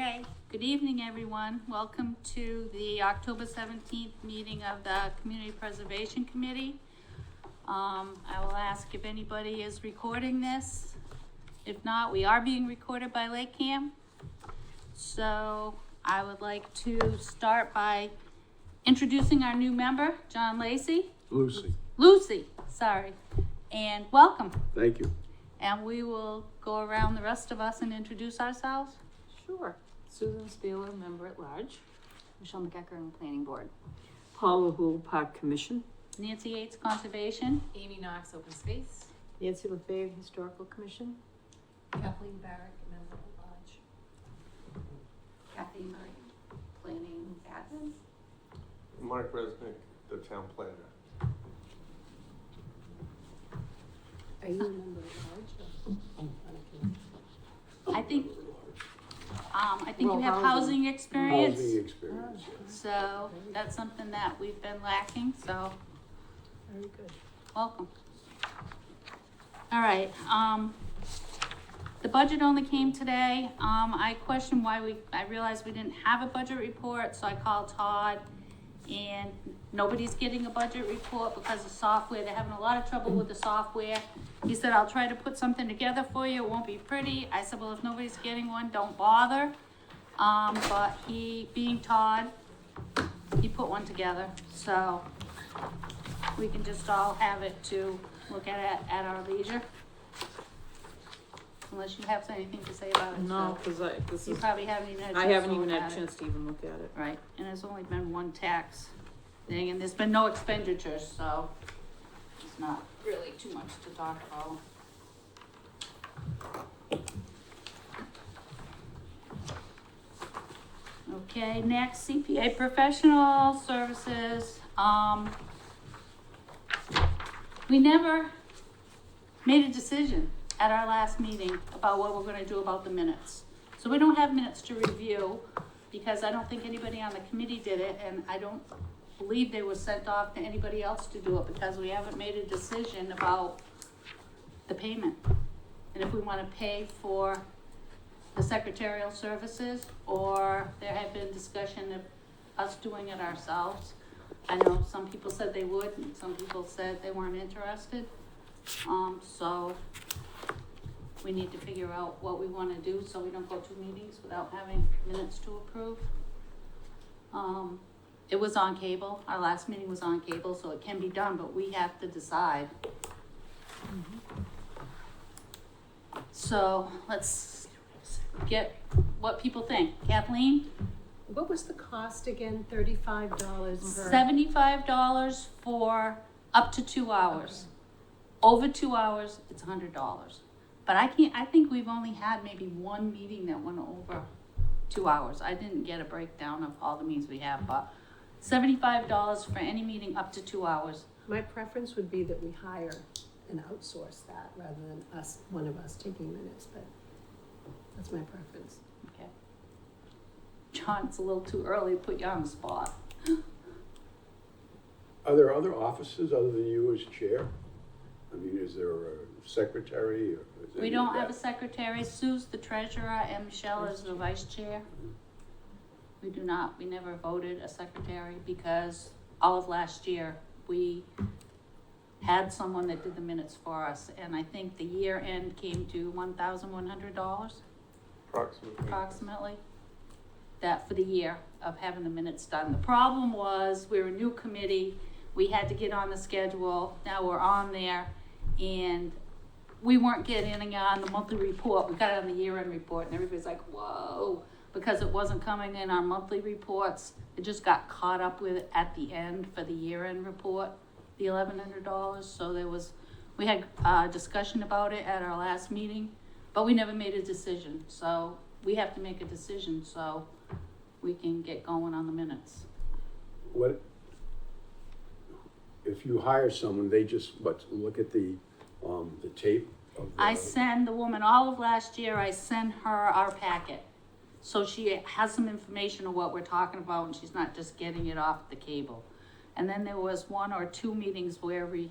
Okay, good evening, everyone. Welcome to the October 17th meeting of the Community Preservation Committee. I will ask if anybody is recording this. If not, we are being recorded by LakeCAM. So I would like to start by introducing our new member, John Lacey. Lucy, sorry. And welcome. Thank you. And we will go around the rest of us and introduce ourselves. Sure. Susan Spieler, member at large. Michelle McEachern, Planning Board. Paula Houle, Park Commission. Nancy Yates, Conservation. Amy Knox, Open Space. Nancy LaFave, Historical Commission. Kathleen Barrick, member at large. Kathy Murray, Planning Admin. Mark Resnick, the town planner. Are you a member at large? I think Well, you have housing experience. Housing experience. So that's something that we've been lacking, so Very good. welcome. All right, the budget only came today. I questioned why I realized we didn't have a budget report, so I called Todd, and nobody's getting a budget report because of software. They're having a lot of trouble with the software. He said, I'll try to put something together for you. It won't be pretty. I said, well, if nobody's getting one, don't bother. But he, being Todd, he put one together. So we can just all have it to look at our leisure. Unless you have anything to say about it. No, So because you probably haven't even had a I chance haven't to even look had at a it. chance to even look at it. Right, and there's only been one tax thing, and there's been no expenditures, so it's not really too much to talk about. Okay, next, CPA professional services. We never made a decision at our last meeting about what we're gonna do about the minutes. So we don't have minutes to review, because I don't think anybody on the committee did it, and I don't believe they were sent off to anybody else to do it, because we haven't made a decision about the payment. And if we wanna pay for the secretarial services, or there had been discussion of us doing it ourselves. I know some people said they would, and some people said they weren't interested. So we need to figure out what we wanna do, so we don't go to meetings without having minutes to approve. It was on cable, our last meeting was on cable, so it can be done, but we have to decide. So let's get what people think. Kathleen? What was the cost again? $35 for? $75 for up to 2 hours. Over 2 hours, it's $100. But I think we've only had maybe one meeting that went over 2 hours. I didn't get a breakdown of all the meetings we have, but $75 for any meeting up to 2 hours. My preference would be that we hire and outsource that rather than one of us taking minutes, but that's my preference. Okay. John, it's a little too early to put you on the spot. Are there other offices other than you as chair? I mean, is there a secretary? Or is We don't have a secretary. Sue's the treasurer and Michelle is the vice chair. We do not, we never voted a secretary because all of last year we had someone that did the minutes for us, and I think the year end came to $1,100 approximately. That for the year of having the minutes done. The problem was, we're a new committee, we had to get on the schedule, now we're on there, and we weren't getting on the monthly report, we got it on the year-end report, and everybody's like, whoa, because it wasn't coming in our monthly reports, it just got caught up with it at the end for the year-end report, the $1,100, so we had a discussion about it at our last meeting, but we never made a decision, so we have to make a decision, so we can get going on the minutes. What, if you hire someone, they just, look at the tape of the... I send the woman, all of last year, I sent her our packet. So she has some information of what we're talking about, and she's not just getting it off the cable. And then there was 1 or 2 meetings where we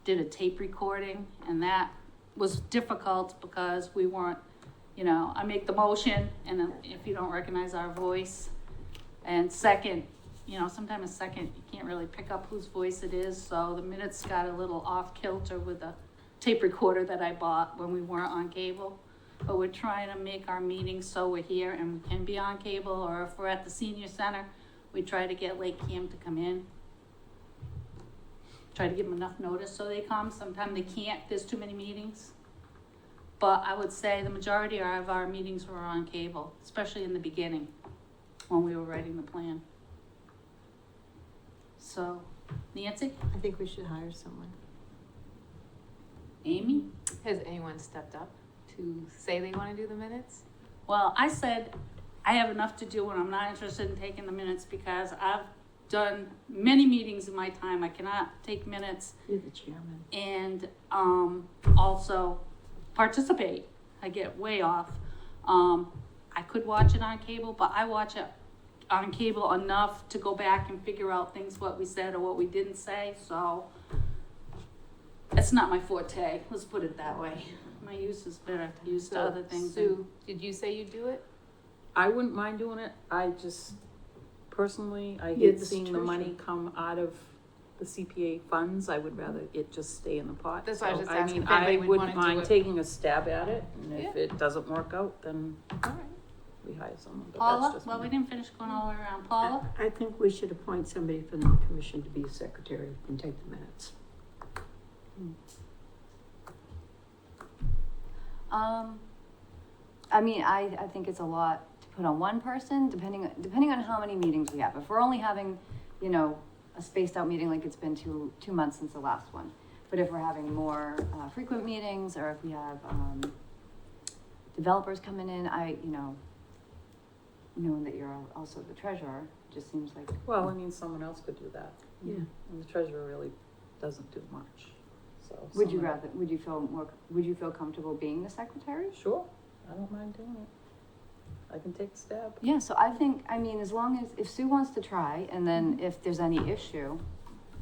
did a tape recording, and that was difficult because we weren't you know, I make the motion, and then if you don't recognize our voice, and second, you know, sometimes a second, you can't really pick up whose voice it is, so the minutes got a little off kilter with the tape recorder that I bought when we weren't on cable. But we're trying to make our meetings so we're here and we can be on cable, or if we're at the senior center, we try to get LakeCAM to come in. Try to give them enough notice so they come. Sometimes they can't, there's too many meetings. But I would say the majority of our meetings were on cable, especially in the beginning, when we were writing the plan. So, Nancy? I think we should hire someone. Amy? Has anyone stepped up to say they want to do the minutes? Well, I said I have enough to do and I'm not interested in taking the minutes because I've done many meetings in my time. I cannot take minutes You're the chairman. and also participate. I get way off. I could watch it on cable, but I watch it on cable enough to go back and figure out things, what we said or what we didn't say. So it's not my forte. Let's put it that way. My use is better used to other things. Sue, did you say you'd do it? I wouldn't mind doing it. I just, personally, I You're hate the seeing the money come out of the CPA funds. I would rather it just stay in the pot. That's why I was just So, asking mean, if anybody I would wouldn't wanna do mind it. taking a stab at it, and if Yeah. it doesn't work out, then All right. we hire someone, but that's Paula? just Well, me. we didn't finish going all the way around. Paula? I think we should appoint somebody from the commission to be a secretary and take the minutes. I mean, I think it's a lot to put on one person, depending on how many meetings we have. If we're only having, you know, a spaced out meeting, like it's been two months since the last one. But if we're having more frequent meetings, or if we have developers coming in, knowing that you're also the treasurer, just seems like. Well, I mean, someone else could do that. Yeah. And the treasurer really doesn't do much, so. Would you someone- would you feel comfortable being the secretary? Sure, I don't mind doing it. I can take a stab. Yeah, so I think, I mean, as long as, if Sue wants to try, and then if there's any issue,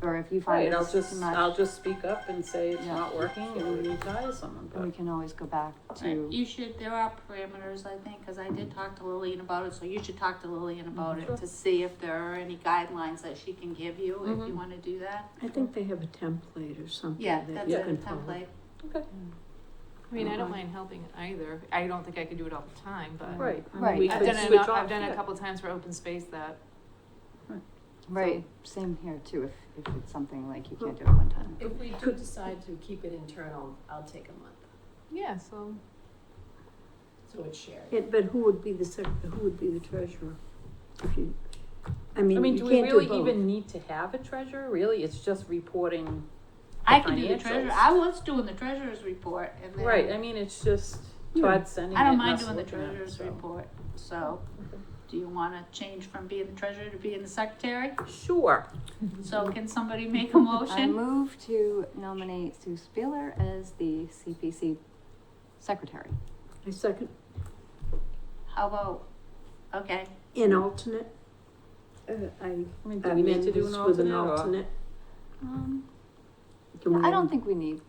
or if you find Right, it's too much, I'll just speak up and say it's Yeah. not working and we need to hire someone, then we but. can always go back Right. to. You should, there are parameters, I think, because I did talk to Lillian about it, so you should talk to Lillian about it Sure. to see if there are any guidelines that she can give you, if you Mhm. want to do that. I think they have a template or something Yeah, that that's you a can follow. template. Okay. I mean, I don't mind helping either. I don't think I could do it all the time, but Right. I mean, Right. we I've could done switch it. off, I've done it yeah. a couple times for open space that. Right, same here too, if it's something like you can't do it one time. If we do decide to keep it internal, I'll take a month, Yeah. So so it's shared. Yeah, but who would be the treasurer? If you, I mean, I mean, you do we can't really do both. even need to have a treasurer? Really, it's just reporting. I can do the treasurer, financials. I was doing the treasurer's report, and then. Right, I mean, it's just Yeah. Todd sending it. I don't and mind us doing the looking at it, treasurer's so. report, so, do you wanna change from being the treasurer to being the secretary? Sure. So can somebody make a I motion? move to nominate Sue Spieler as the CPC secretary. I second, How about, okay, an alternate. I I mean, do we amend need to do this an with an alternate? alternate. Can we I don't am- think we need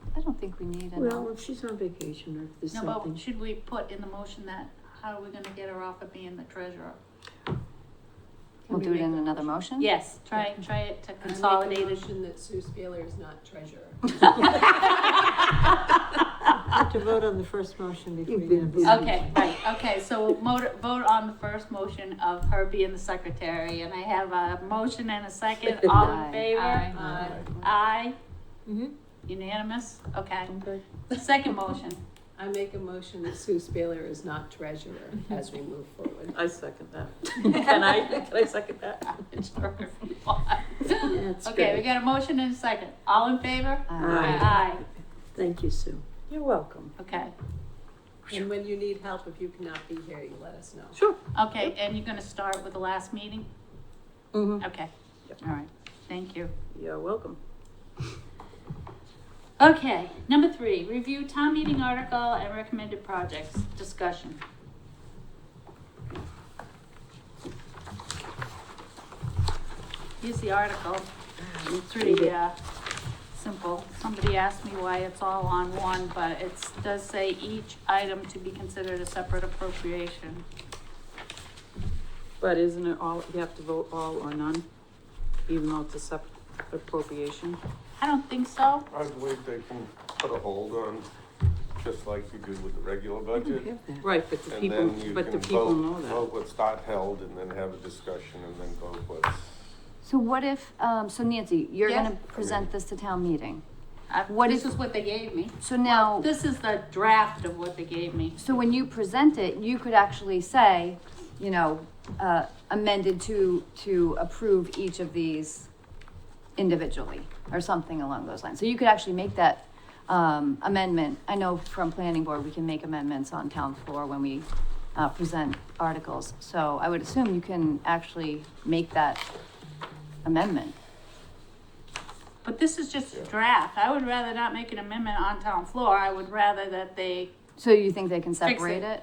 an Well, if she's on vacation or if there's no, something. but should we put in the motion that, how are we gonna get her off of being the treasurer? We'll do it in another motion? Yes, try it to I make a consolidate it. motion that Sue Spieler is not treasurer. Have to vote on the first motion before you get a Okay, right, okay, so we'll vote on the first motion of her being the secretary, and I have a motion and a second, all in Aye. favor? Aye. Aye, Mm-hmm. unanimous, okay. Okay. Second motion, I make a motion that Sue Spieler is not treasurer as we move forward. I second that. Can I second that? sure if you want. That's Okay, we great. got a motion and a second, all in favor? Aye. Aye, Thank you, Sue. You're welcome. okay, And when you need help, if you cannot be here, you let us know. Sure. okay, and you're gonna start with the last meeting? Mm-hmm. Okay, Yep. all right, thank you. You're welcome. Okay, number 3, review town meeting article and recommended projects, discussion. Here's the article, it's pretty, simple. Somebody asked me why it's all on one, but it does say each item to be considered a separate appropriation. But isn't it all, you have to vote all or none, even though it's a separate appropriation? I don't think so. I believe they can put a hold on, just like you do with the regular I don't budget. have that. Right, but the And people, then you but the can people know vote that. what's not held and then have a discussion and then vote what's. So what if, so Nancy, you're Yes. gonna present this to town meeting. What What this if- is what they gave me. So now, This is the draft of what they gave me. so when you present it, you could actually say, you know, amended to approve each of these individually, or something along those lines. So you could actually make that, amendment. I know from planning board, we can make amendments on town floor when we, present articles. So I would assume you can actually make that amendment. But this is just a draft. I would rather not make an amendment on town floor. I would rather that they So you think they can Fix separate it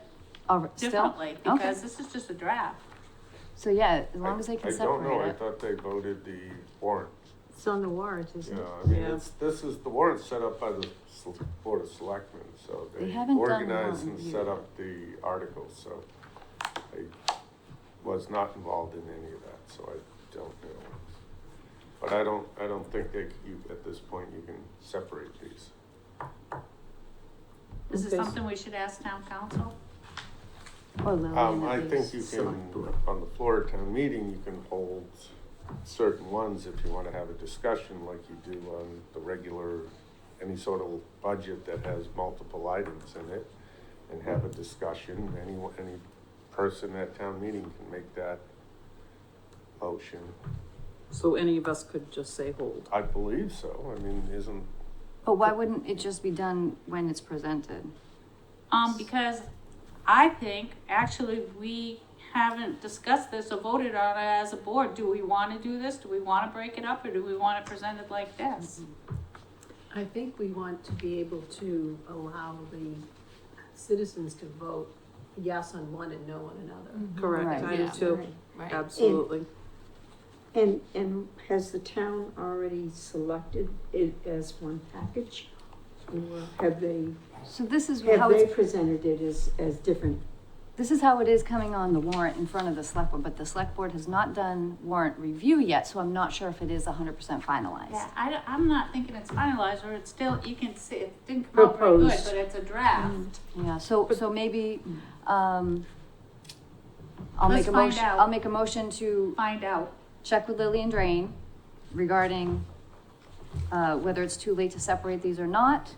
it? Still? differently, Okay. because this is just a draft. So yeah, as long as they can I don't know, separate I it. thought they voted the warrant. It's on the warrant, isn't Yeah, it? I mean, Yeah. this is, the warrant's set up by the Board of Selectmen, so They they haven't done organized one and yet. set up the articles, so I was not involved in any of that, so I don't know. But I don't think at this point, you can separate these. Is it Okay. something we should ask town council? Or Lillian I at think the you select can, board. on the floor of town meeting, you can hold certain ones if you wanna have a discussion like you do on the regular, any sort of budget that has multiple items in it, and have a discussion. Any person at town meeting can make that motion. So any of us could just say hold. I believe so. I mean, isn't, But why wouldn't it just be done when it's presented? Because I think, actually, we haven't discussed this or voted on it as a board. Do we wanna do this? Do we wanna break it up, or do we wanna present it like this? I think we want to be able to allow the citizens to vote yes on one and no on another. Correct, Right. I do Yeah. too, Right. absolutely. And has the town already selected it as one package? Or have they, So this is how it's, presented it as different? this is how it is coming on the warrant in front of the select board, but the select board has not done warrant review yet, so I'm not sure if it is 100% finalized. Yeah, I'm not thinking it's finalized, or it's still, you can see, it didn't come out very good, Proposed. but it's a draft. Yeah, so maybe, I'll Let's make a find motion, out. I'll make a motion to Find out. check with Lillian Drain regarding, whether it's too late to separate these or not,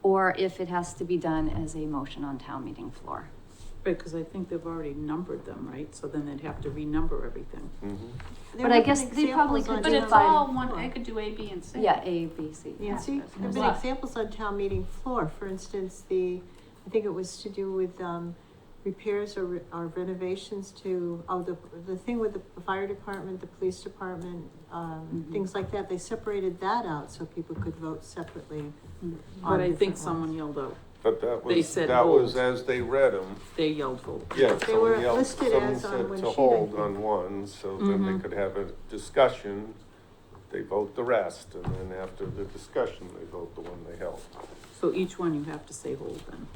or if it has to be done as a motion on town meeting floor. Right, cause I think they've already numbered them, right? So then they'd have to renumber everything. But I guess they probably could But do it's five- all one, I could do A, B, and C. Yeah, A, B, C. Yeah, see, there have been What? examples on town meeting floor, for instance, I think it was to do with, repairs or renovations to, the thing with the fire department, the police department, things like that, they separated that out so people could vote separately. But I think different someone ones. yelled out, but that They was, said that was hold. as they read them. they yelled hold. Yeah, They were someone yelled, listed someone as on said one to sheet, I hold think. on one, so then they Mhm. could have a discussion. They vote the rest, and then after the discussion, they vote the one they held, So each one you have to say hold then,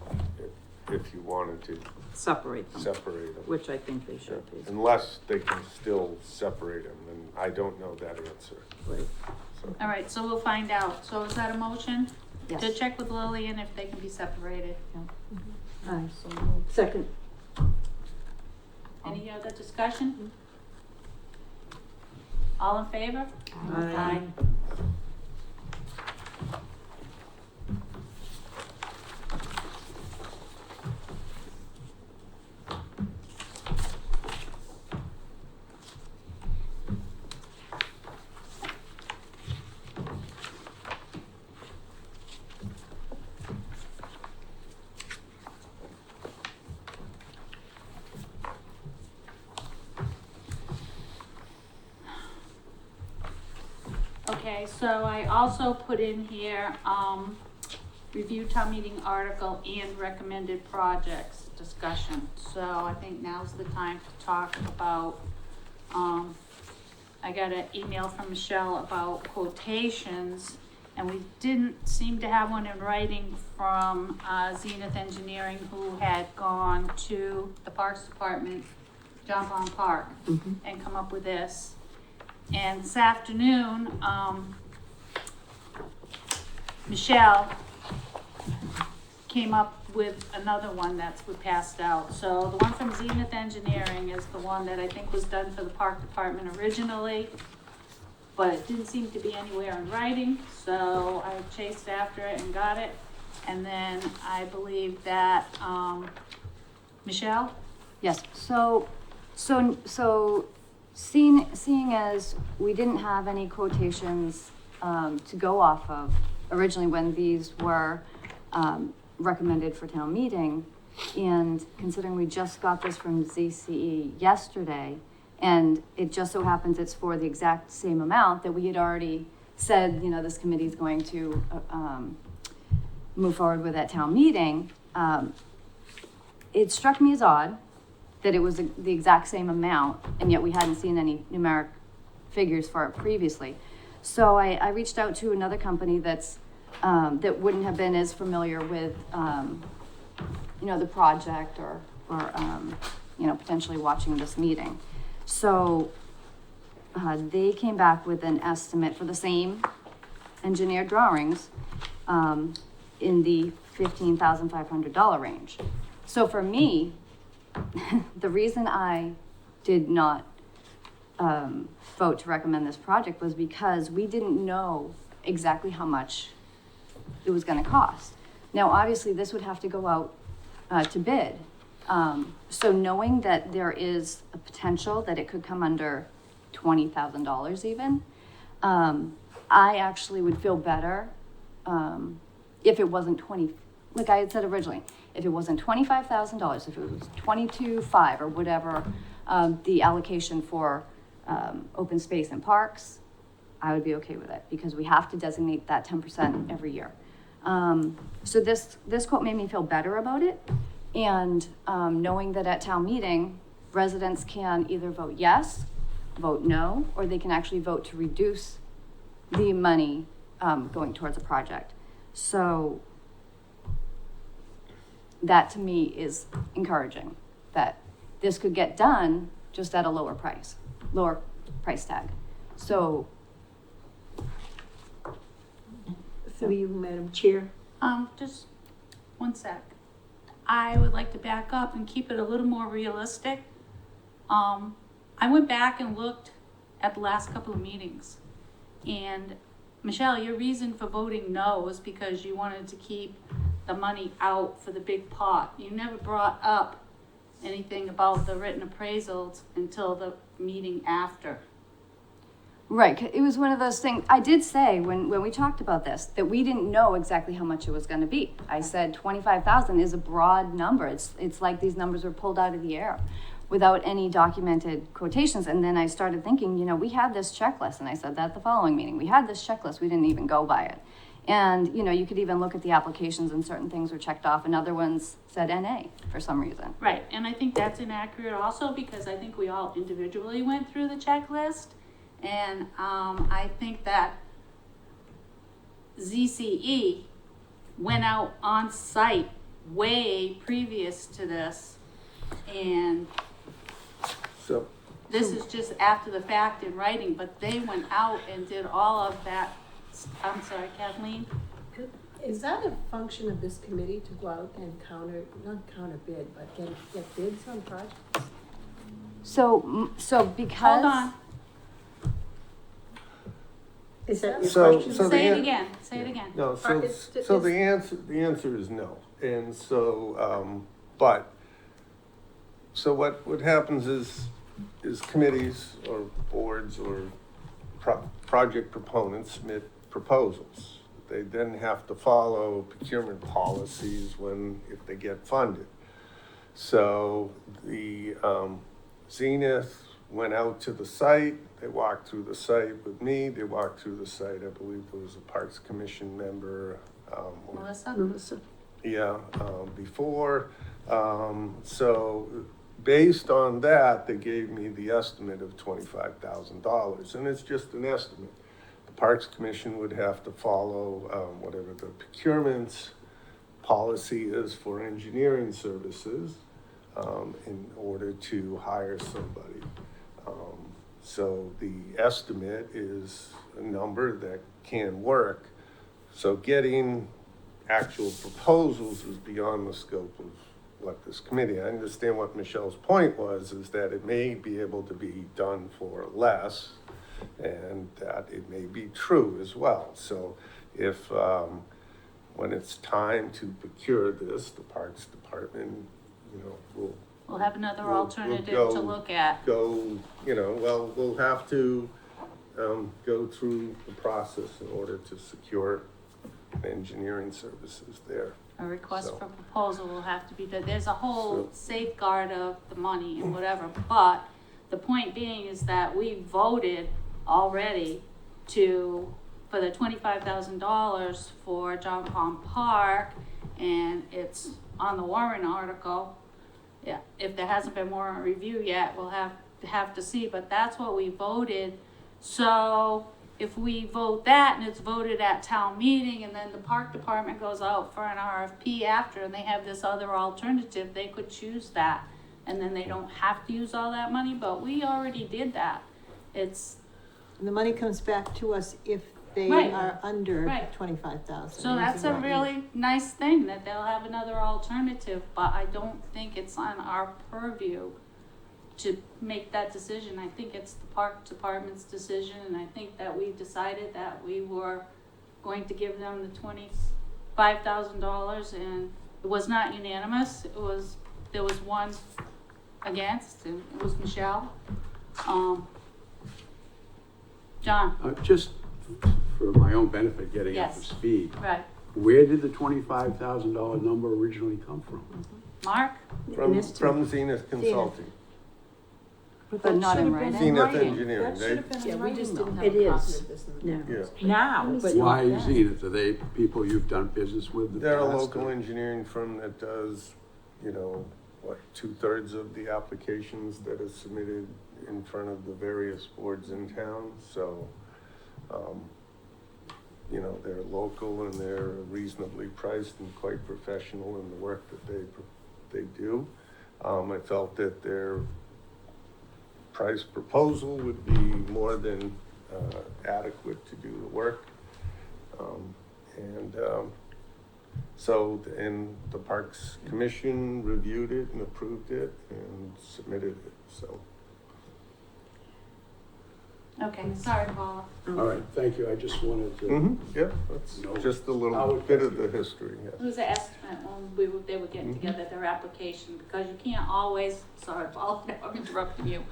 if you wanted to separate them, separate them. which I think they should be. Unless they can still separate them, and I don't know that answer, Right. so. All right, so we'll find out. So is that a motion? To Yes. check with Lillian if they can be separated. Aye, so moved. Second. Any other discussion? All in favor? Aye. Okay, so I also put in here, review town meeting article and recommended projects discussion. So I think now's the time to talk about, I got an email from Michelle about quotations, And we didn't seem to have one in writing from Zenith Engineering, who had gone to the Parks Department, John Pond Park, and come up with this. And this afternoon, Michelle came up with another one that's passed out. So the one from Zenith Engineering is the one that I think was done for the Park Department originally, but it didn't seem to be anywhere in writing, so I chased after it and got it. And then I believe that, Michelle? Yes, so seeing as we didn't have any quotations, to go off of originally when these were, recommended for town meeting, and considering we just got this from ZCE yesterday, and it just so happens it's for the exact same amount that we had already said, you know, this committee is going to, move forward with at town meeting, it struck me as odd that it was the exact same amount, and yet we hadn't seen any numeric figures for it previously. So I reached out to another company that's, that wouldn't have been as familiar with, you know, the project or, you know, potentially watching this meeting. So, they came back with an estimate for the same engineered drawings, in the $15,500 range. So for me, the reason I did not, vote to recommend this project was because we didn't know exactly how much it was gonna cost. Now, obviously, this would have to go out, to bid. So knowing that there is a potential that it could come under $20,000 even, I actually would feel better, if it wasn't like I had said originally, if it wasn't $25,000, if it was 22.5 or whatever, the allocation for, open space and parks, I would be okay with it, because we have to designate that 10% every year. So this quote made me feel better about it. And, knowing that at town meeting, residents can either vote yes, vote no, or they can actually vote to reduce the money, going towards a project. So that to me is encouraging, that this could get done just at a lower price tag. So, Through you, Madam Chair. Just one sec. I would like to back up and keep it a little more realistic. I went back and looked at the last couple of meetings, and Michelle, your reason for voting no was because you wanted to keep the money out for the big pot. You never brought up anything about the written appraisals until the meeting after. right, it was one of those things, I did say when we talked about this, that we didn't know exactly how much it was gonna be. I said 25,000 is a broad number. It's like these numbers were pulled out of the air without any documented quotations. And then I started thinking, you know, we had this checklist, and I said that the following meeting, we had this checklist, we didn't even go by it. And, you know, you could even look at the applications and certain things were checked off and other ones said NA for some reason. Right, and I think that's inaccurate also, because I think we all individually went through the checklist. And I think that ZCE went out on site way previous to this. And So, this is just after the fact in writing, but they went out and did all of that. I'm sorry, Kathleen? Is that a function of this committee to go out and not counter bid, but get bids on projects? So because. Hold on, Is that your So- question? so- say the it an- again, say it again. no, so the answer is no. And so, so what happens is committees or boards or project proponents submit proposals. They then have to follow procurement policies if they get funded. So the Zenith went out to the site, they walked through the site with me, they walked through the site, I believe there was a Parks Commission member, Melissa? before. So based on that, they gave me the estimate of $25,000, and it's just an estimate. The Parks Commission would have to follow, whatever the procurement policy is for engineering services, in order to hire somebody. So the estimate is a number that can work. So getting actual proposals is beyond the scope of what this committee, I understand what Michelle's point was, is that it may be able to be done for less, and that it may be true as well. So if, when it's time to procure this, the Parks Department, will We'll have another We'll alternative go- to look at. go, well, we'll have to, go through the process in order to secure engineering services there. A request So- for proposal will have to be done. There's a whole So- safeguard of the money and whatever, but the point being is that we voted already for the $25,000 for John Pond Park, and it's on the warrant article. Yeah, if there hasn't been warrant review yet, we'll have to see, but that's what we voted. So if we vote that and it's voted at town meeting, and then the park department goes out for an RFP after, and they have this other alternative, they could choose that. And then they don't have to use all that money, but we already did that. It's, And the money comes back to us if they Right. are under Right. 25,000. so that's a really nice thing, that they'll have another alternative, but I don't think it's on our purview to make that decision. I think it's the park department's decision, and I think that we decided that we were going to give them the $25,000, and it was not unanimous. There was one against, and it was Michelle. John, Just for my own benefit, getting up to Yes. speed, right, where did the $25,000 number originally come from? Mark? From Zenith Consulting, But But that not should in have been writing. Zenith writing. Engineering, That should have been Yeah, in we just writing, didn't though. have It a copy is. of this. Yeah. Now, but Why not then. Zenith? Are they people you've done business with? in the they're a past, local or- engineering firm that does, 2/3 of the applications that are submitted in front of the various boards in town, so, they're local and they're reasonably priced and quite professional in the work that they do. I felt that their price proposal would be more than, adequate to do the work. And the Parks Commission reviewed it and approved it and submitted it, so. Okay, sorry, Paula. All right, thank you. I just wanted to. Yeah, that's No. just a How little it bit gets of the here. history, It yes. was an estimate when they were getting Mhm. together their application, because you can't always, sorry, Paul, I'm interrupting you.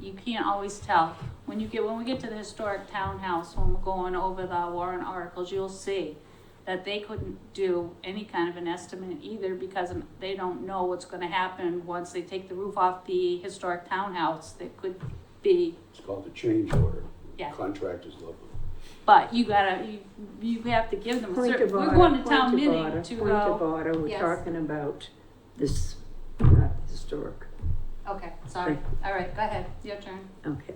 You can't always tell. When we get to the historic townhouse, when we're going over the warrant articles, you'll see that they couldn't do any kind of an estimate either, because they don't know what's gonna happen once they take the roof off the historic townhouse. There could be, It's called a change order. Yeah. Contractors love them. but you have to give them a Point certain, of we're order, going to point town of meeting order, to point of go. order, we're Yes. talking about this, not historic. Okay, sorry. All right, go ahead, your turn. Okay.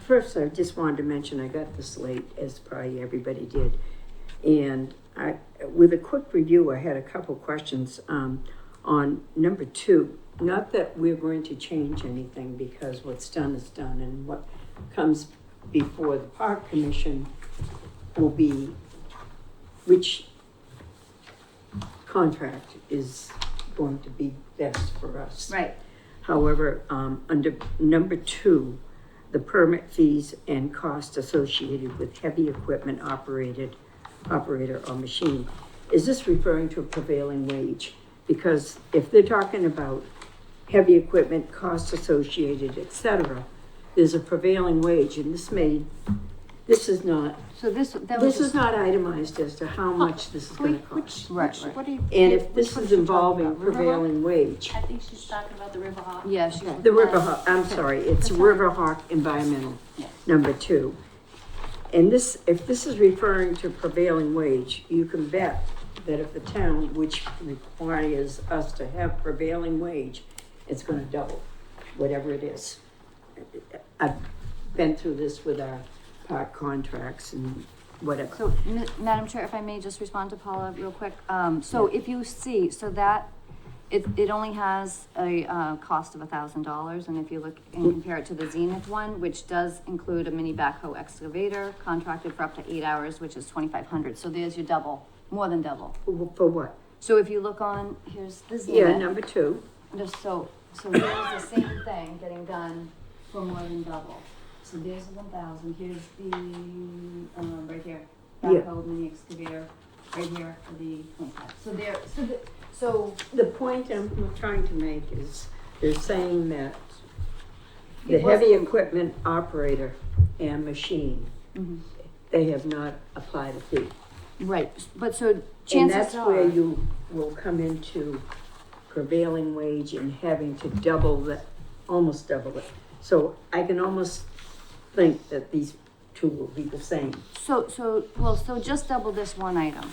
First, I just wanted to mention, I got this late, as probably everybody did. And with a quick review, I had a couple questions, on number 2. Not that we're going to change anything, because what's done is done, and what comes before the Park Commission will be which contract is going to be best for us. Right. However, under number 2, the permit fees and costs associated with heavy equipment operator or machine. Is this referring to a prevailing wage? Because if they're talking about heavy equipment, costs associated, et cetera, there's a prevailing wage, and this is not, So that was this is just, not itemized as to how much this is gonna cost. Right. What do you? And if which this one is you talking involving about? Riverwalk? prevailing wage, I think she's talking about the Riverhawk. yeah, she's. Okay. the Riverhawk, I'm sorry, it's That's fine. Riverhawk Environmental, Yes. number 2. And this, if this is referring to prevailing wage, you can bet that if the town, which requires us to have prevailing wage, it's gonna double, whatever it is. I've been through this with our park contracts and whatever. So, Madam Chair, if I may just respond to Paula real quick. So if you see, so that, it only has a, cost of $1,000, and if you look and compare it to the Zenith one, which does include a mini backhoe excavator, contracted for up to 8 hours, which is 2,500, so there's your double, more than double. For what? So if you look on, here's the Yeah, Zenith. number 2. Just so here's the same thing getting done for more than double. So there's 1,000, here's the, right here, Yeah. backhoe mini excavator, right here for the 25. So The point I'm trying to make is, they're saying that the It was- heavy equipment operator and machine, Mhm. they have not applied a fee. Right, but so And chances that's are. where you will come into prevailing wage and having to double the, almost double it. So I can almost think that these two will be the same. So just double this one item.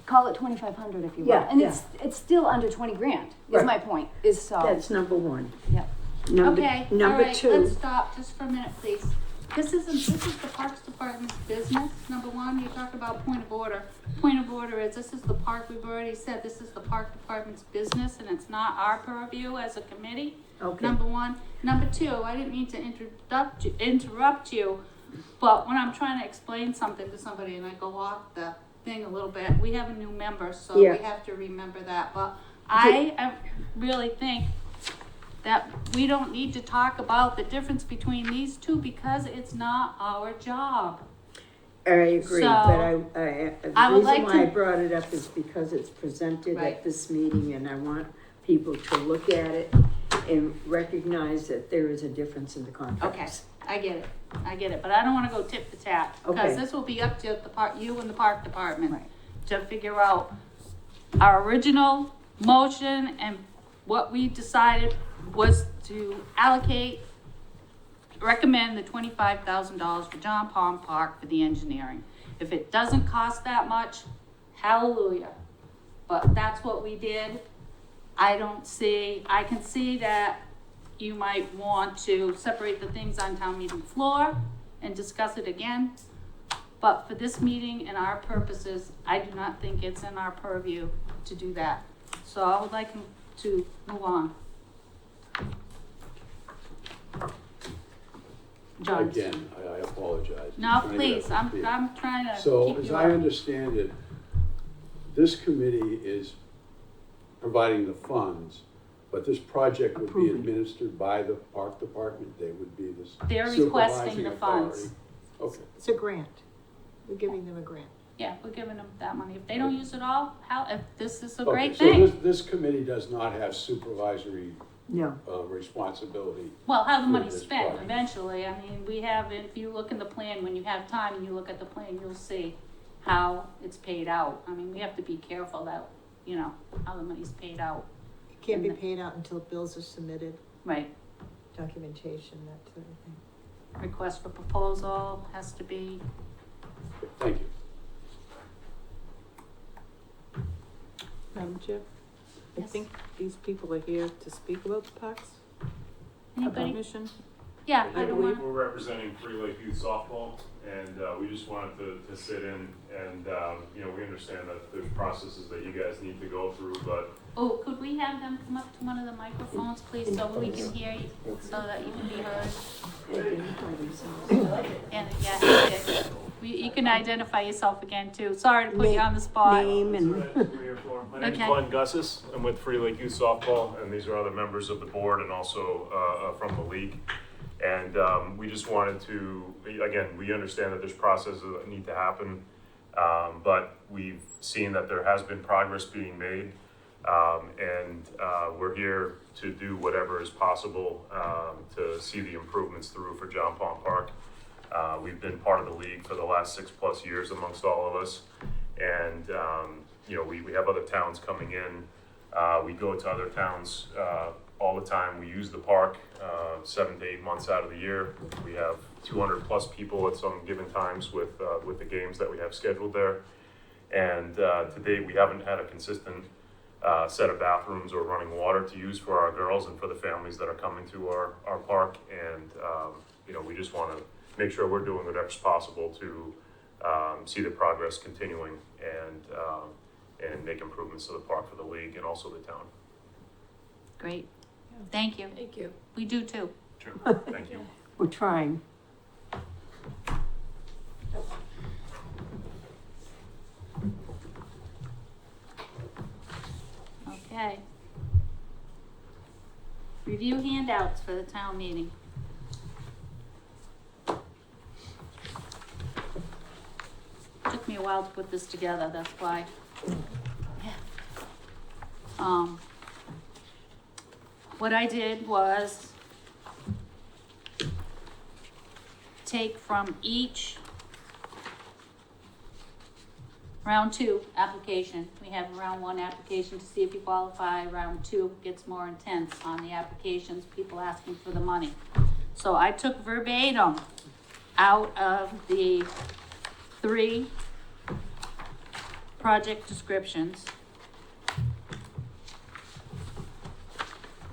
Call it 2,500 if you will. Yeah, And yeah. it's still under 20 grand, is Right. my point, is so. That's number 1. Yep. Okay, all Number right, 2. let's stop just for a minute, please. This is the Parks Department's business, number one, you talk about point of order. Point of order is, this is the park, we've already said, this is the Park Department's business, and it's not our purview as a committee. Okay. Number one. Number two, I didn't mean to interrupt you, but when I'm trying to explain something to somebody and I go off the thing a little bit, we have a new member, so Yeah. we have to remember that. But I really think that we don't need to talk about the difference between these two because it's not our job. I agree, So, but the I would reason like why I to- brought it up is because it's presented Right. at this meeting, and I want people to look at it and recognize that there is a difference in the Okay, contracts. I get it, but I don't wanna go tip for tat, Okay. because this will be up to you and the park department Right. to figure out our original motion, and what we decided was to recommend the $25,000 for John Pond Park for the engineering. If it doesn't cost that much, hallelujah, but that's what we did. I can see that you might want to separate the things on town meeting floor and discuss it again. But for this meeting and our purposes, I do not think it's in our purview to do that. So I would like to move on. John. Again, I apologize. No, I'm trying to get please, up to speed. I'm trying to So, keep as you I up. understand it, this committee is providing the funds, but this project would be Approving. administered by the park department, they would be the They're supervising requesting the funds. authority. Okay, It's a grant. We're giving them a grant. Yeah, we're giving them that money. If they don't use it all, if this is a okay, great so thing. this committee does not have supervisory, No, responsibility. Well, how the for money's this spent project. eventually. I mean, we have, if you look in the plan, when you have time and you look at the plan, you'll see how it's paid out. I mean, we have to be careful that, how the money's paid out. It can't be paid out until bills are submitted, Right. documentation, that sort of thing. Request for proposal has to be, Thank you. Madam Chair, I Yes. think these people are here to speak about the parks, anybody? mission. Yeah, I I don't believe want, we're representing Free Lake Youth Softball, and we just wanted to sit in, and, we understand that there's processes that you guys need to go through, but oh, could we have them come up to one of the microphones, please, so we can hear you, so that you can be heard? And, yeah, you can identify yourself again too. Sorry to put you on the spot. name and, My name's Okay. Glenn Gussis. I'm with Free Lake Youth Softball, and these are other members of the board and also from the league. And we just wanted to, again, we understand that there's processes that need to happen, but we've seen that there has been progress being made. And we're here to do whatever is possible to see the improvements through for John Pond Park. We've been part of the league for the last 6+ years amongst all of us. And, we have other towns coming in. We go to other towns all the time. We use the park 7 to 8 months out of the year. We have 200+ people at some given times with the games that we have scheduled there. And to date, we haven't had a consistent set of bathrooms or running water to use for our girls and for the families that are coming to our park. And, we just want to make sure we're doing whatever's possible to see the progress continuing and make improvements to the park for the league and also the town. Great, thank you. Thank you. We do too. Sure, thank you. We're trying. Okay. Review handouts for the town meeting. Took me a while to put this together, that's why. Yeah. What I did was take from each round 2 application. We have round 1 application to see if you qualify. Round 2 gets more intense on the applications, people asking for the money. So I took verbatim out of the 3 project descriptions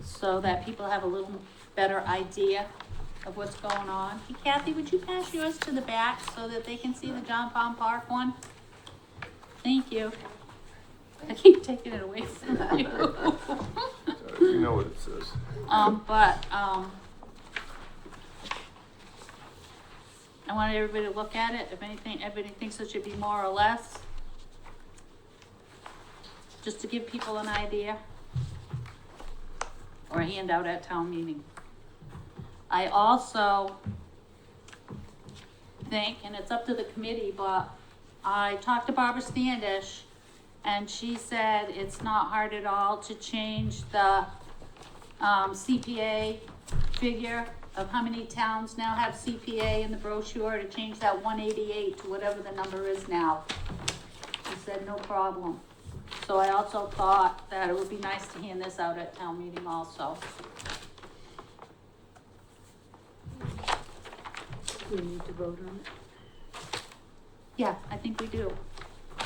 so that people have a little better idea of what's going on. Hey Kathy, would you pass yours to the back so that they can see the John Palm Park one? Thank you. I keep taking it away from you. You know what it says. I want everybody to look at it. If anything, everybody thinks it should be more or less. Just to give people an idea. Or a handout at town meeting. I also think, and it's up to the committee, but I talked to Barbara Standish and she said it's not hard at all to change the CPA figure of how many towns now have CPA in the brochure, to change that 188 to whatever the number is now. She said no problem. So I also thought that it would be nice to hand this out at town meeting also. We need to vote on it. Yeah, I think we do. I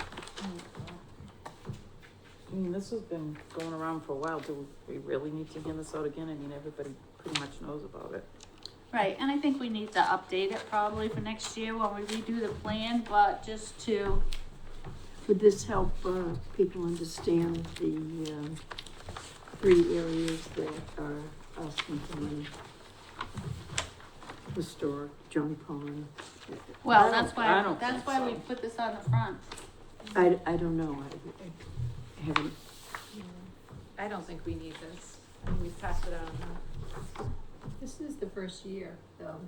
mean, this has been going around for a while. Do we really need to hand this out again? I mean, everybody pretty much knows about it. Right, and I think we need to update it probably for next year when we redo the plan, but just to, Would this help people understand the 3 areas that are asking for money? Historic, John Pond. well, I that's don't think why we so. put this on the front. I don't know. I haven't. I don't think we need this. I mean, we've passed it out enough. This is the first year, though,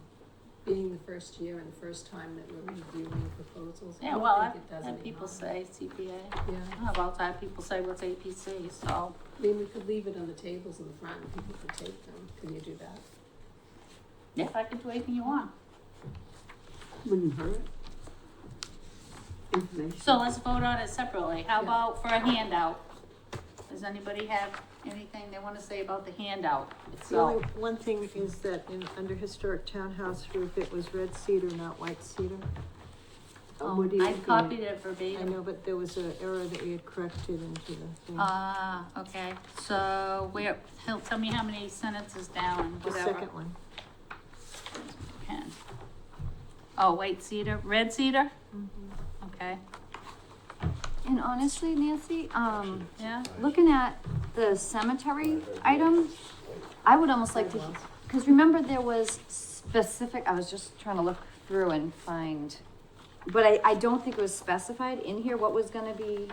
being the first year and the first time that we're reviewing proposals. I Yeah, don't well, think I've it does had any people harm. say CPA. Yeah, I've also had people say what's APC, so. I mean, we could leave it on the tables in the front and people could take them. Can you do that? Yes, I can do anything you want. Wouldn't hurt. Information. So let's vote on it separately. How Yeah. about for a handout? Does anybody have anything they wanna say about the handout The itself? only one thing is that under historic townhouse roof, it was red cedar, not white cedar. What do you I think? copied it I verbatim. know, but there was an error that we had corrected into the thing. Ah, okay, so he'll tell me how many sentences down, The whatever. second one. Pen. Oh, white cedar, red cedar? Mm-hmm. Okay, And honestly, Nancy, yeah, looking at the cemetery item, I would almost like to, because remember there was specific, I was just trying to look through and find, but I don't think it was specified in here what was gonna be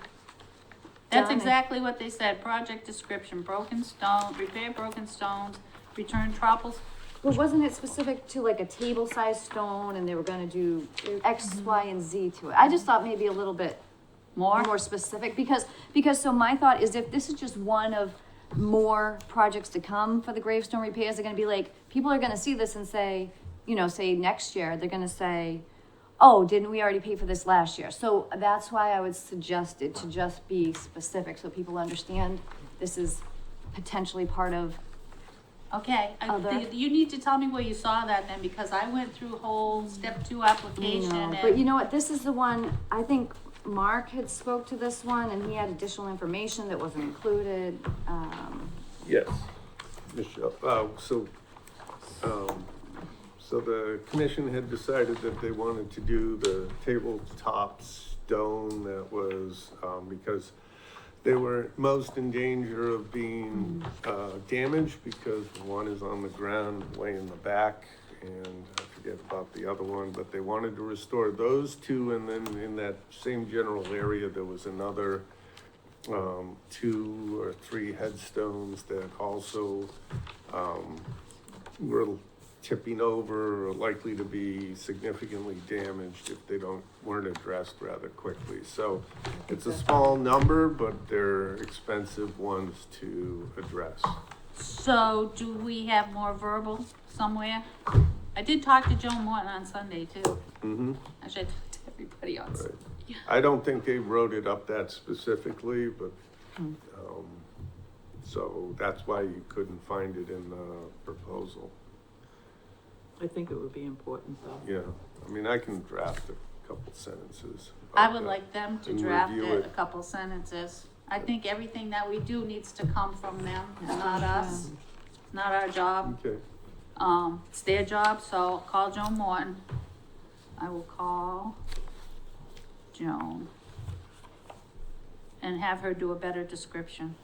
that's done. exactly what they said, project description, broken stone, repair broken stones, return troubles. But wasn't it specific to like a table-sized stone and they were gonna do X, Y, and Z to it? I just thought maybe a little bit more specific, because so my thought is if this is just one of more projects to come for the gravestone repairs, they're gonna be like, people are gonna see this and say, you know, say next year, they're gonna say, oh, didn't we already pay for this last year? So that's why I would suggest it to just be specific so people understand this is potentially part of. Okay, Other. you need to tell me where you saw that then, because I went through whole step 2 application No, and. but you know what, this is the one, I think Mark had spoke to this one and he had additional information that wasn't included. Yes, Michelle, So the commission had decided that they wanted to do the tabletop stone that was, because they were most in danger of being, damaged because one is on the ground way in the back and I forget about the other one, but they wanted to restore those two, and then in that same general area, there was another, 2 or 3 headstones that also, were tipping over or likely to be significantly damaged if they weren't addressed rather quickly. So it's a small number, but they're expensive ones to address. So do we have more verbal somewhere? I did talk to Joan Morton on Sunday too. Mm-hmm. Actually, I talked to everybody on Sunday. Right. I don't think they wrote it up that specifically, but, so that's why you couldn't find it in the proposal. I think it would be important though. Yeah, I mean, I can draft a couple sentences. I about would that. like them to And draft review it, it. a couple sentences. I think everything that we do needs to come from them and not us. It's not our job. Okay, It's their job, so I'll call Joan Morton. I will call Joan and have her do a better description.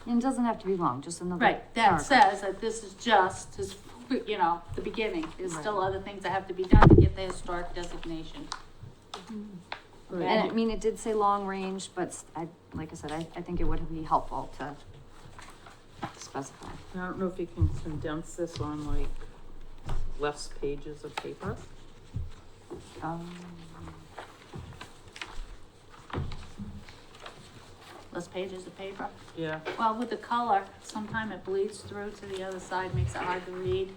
And it doesn't have to be long, just another. Right, that paragraph. says that this is just, the beginning. There's still other things that have to be done to get the historic designation. And I mean, it did say long range, but like I said, I think it would be helpful to specify. I don't know if you can condense this on like less pages of paper. Less pages of paper. Yeah, Well, with the color, sometime it bleeds through to the other side, makes it hard to read.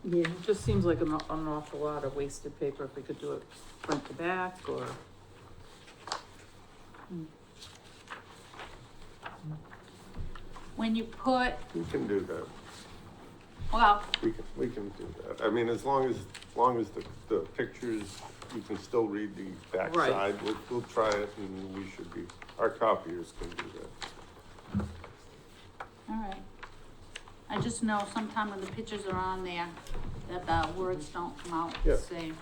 Yeah, it just seems like an awful lot of wasted paper if we could do it front to back or. When you put, we can do that. well, We can do that. I mean, as long as the pictures, you can still read the back Right. side. We'll try it and we should be, our copiers can do that. all right. I just know sometime when the pictures are on there, that the words don't come out Yeah. the same.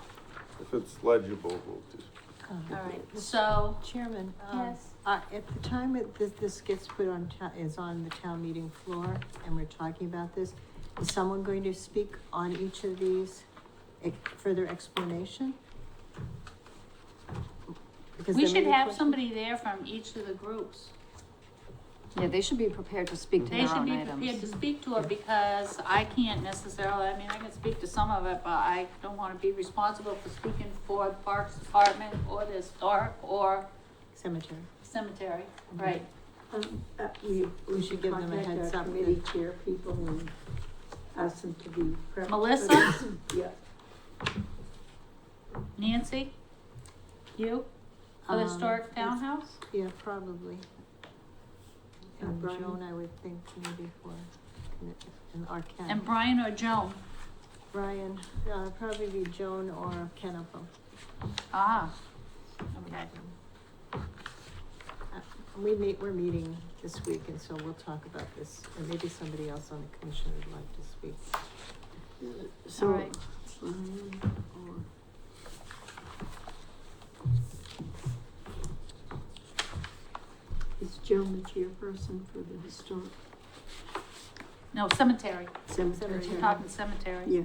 If it's legible, we'll do. All right, so, Chairman, yes, at the time this gets put on, is on the town meeting floor, and we're talking about this, is someone going to speak on each of these, further explanation? Because we there may should be have questions- somebody there from each of the groups. Yeah, they should be prepared to speak to They their should own be prepared items. to speak to it because I can't necessarily, I mean, I can speak to some of it, but I don't wanna be responsible for speaking for the Parks Department or the historic or Cemetery. cemetery, right? We should give them a contact heads our up Committee that- chair people and ask them to be prepped. Melissa? Yeah. Nancy? You? For the historic Yes. townhouse? Yeah, probably. And Brian? Joan, I would think maybe for, and our Ken. And Brian or Joan? Brian, probably be Joan or Ken of them. Ah, okay. We're meeting this week, and so we'll talk about this, and maybe somebody else on the commission would like to speak. So, All right. is Joan the chairperson for the historic No, cemetery. cemetery? We're talking cemetery. Yeah,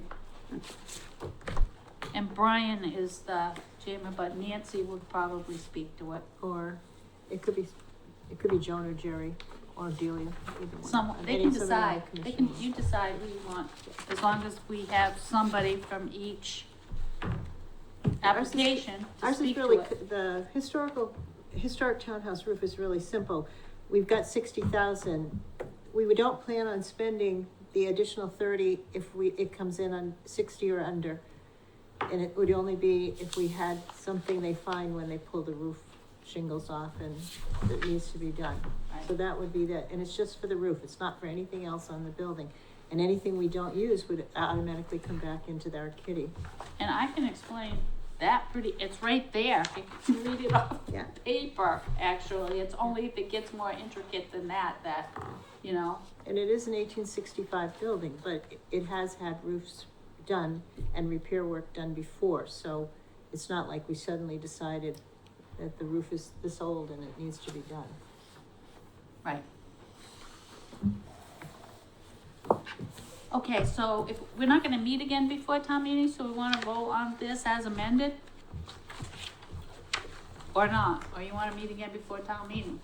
And Brian is the chairman, but Nancy would probably speak to it. Or it could be Joan or Jerry or Delia, either one. Someone, they Any can somebody on decide, the they commission. can, you decide who you want, as long as we have somebody from each application to Ours is speak to really, it. the historic townhouse roof is really simple. We've got 60,000. We don't plan on spending the additional 30 if it comes in on 60 or under. And it would only be if we had something they find when they pull the roof shingles off and it needs to be done. So that would be that, and it's just for the roof. It's not for anything else on the building. And anything we don't use would automatically come back into our kitty. And I can explain that pretty, it's right there, you can read it off Yeah. paper, actually, it's only if it gets more intricate than that, you know. And it is an 1865 building, but it has had roofs done and repair work done before, so it's not like we suddenly decided that the roof is this old and it needs to be done. Right. Okay, so if, we're not gonna meet again before town meeting, so we wanna vote on this as amended? Or not, or you wanna meet again before town meeting?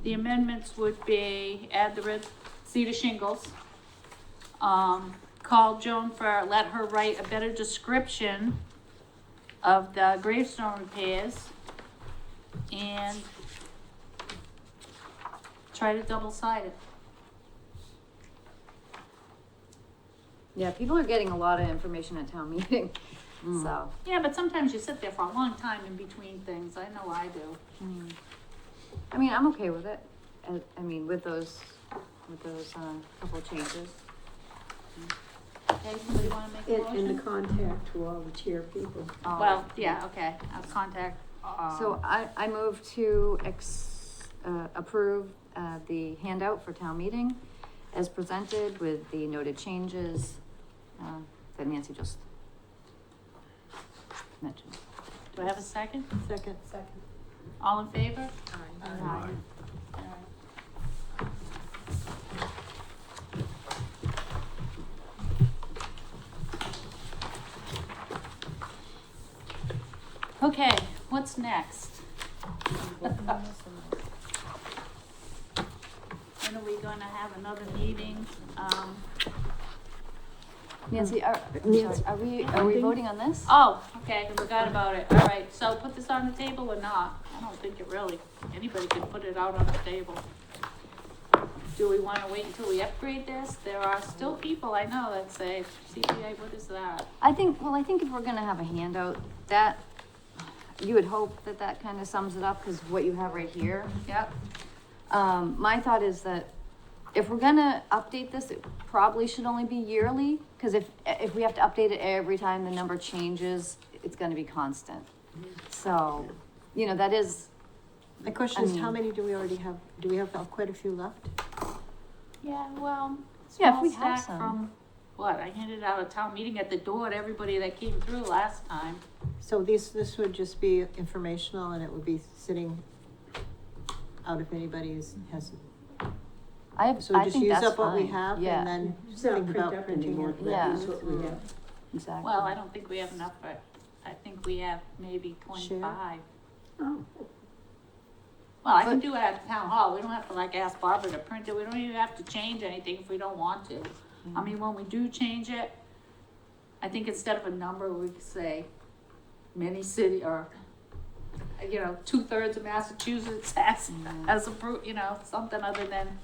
The amendments would be add the red cedar shingles. Call Joan let her write a better description of the gravestone repairs. And try to double side it. Yeah, people are getting a lot of information at town meeting, so. Yeah, but sometimes you sit there for a long time in between things, I know I do. I mean, I'm okay with it, I mean, with those, couple changes. Okay, somebody wanna make a And the motion? contact to all the chair people. Well, yeah, okay, I'll contact, So I move to approve, the handout for town meeting as presented with the noted changes, that Nancy just mentioned. do I have a second? Second. All in favor? Aye. Alright. Okay, what's next? When are we gonna have another meeting? Nancy, are we voting on this? Oh, okay, I forgot about it. All right, so put this on the table or not? I don't think it really, anybody can put it out on the table. Do we wanna wait until we upgrade this? There are still people I know that say, CPA, what is that? I think if we're gonna have a handout, that, you would hope that that kind of sums it up, because what you have right here. Yep, My thought is that if we're gonna update this, it probably should only be yearly, because if we have to update it every time the number changes, it's gonna be constant. So, that is, The question is, how many do we already have? Do we have quite a few left? yeah, well, Yeah, if small we have stack some. from, what, I handed out a town meeting at the door to everybody that came through last time. So this would just be informational and it would be sitting out if anybody has, so I just think use that's up what we fine. have Yeah, and then It's not think print about up printing anymore, it. but Yeah. that's what we have. exactly. Well, I don't think we have enough, but I think we have maybe Share. 25. Oh, Well, I can do it at the town hall, we don't have to like ask Barbara to print it, we don't even have to change anything if we don't want to. I mean, when we do change it, I think instead of a number, we could say many city, or, 2/3 of Massachusetts has approved, something other than,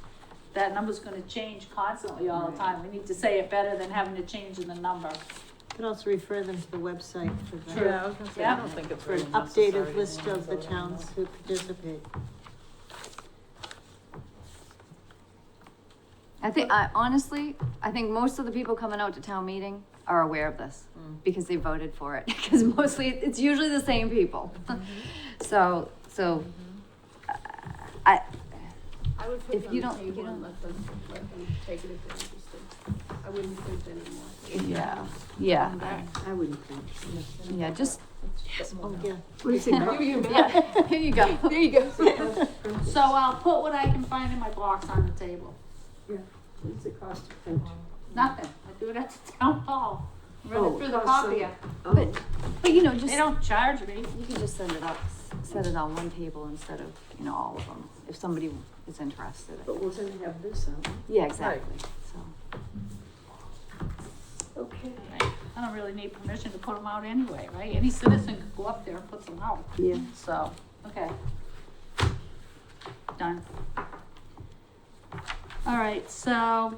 that number's gonna change constantly all the time, we need to say it better than having to change in the number. You can also refer them to the website for the True. Yeah, I was gonna say, I don't think it's for really an necessary. updated list of the towns who participate. Honestly, I think most of the people coming out to town meeting are aware of this, because they voted for it, because mostly, it's usually the same people. So, I would put If it on you the don't- you table and don't- let them take it if they're interested. I wouldn't print anymore. yeah, I wouldn't think. yeah, just, Oh, yeah. What is it? yeah, here you go. There you go. So I'll put what I can find in my box on the table. What's the cost of print? Nothing. I do it at the town hall. Run Oh, it through the cost copier. Oh, But just. They don't charge me. You can just set it on one table instead of, all of them, if somebody is interested. but we're gonna have this on. Yeah, exactly, so. Okay. Right. I don't really need permission to put them out anyway, right? Any citizen could go up there and put them out. Yeah. So, okay. Done. All right, so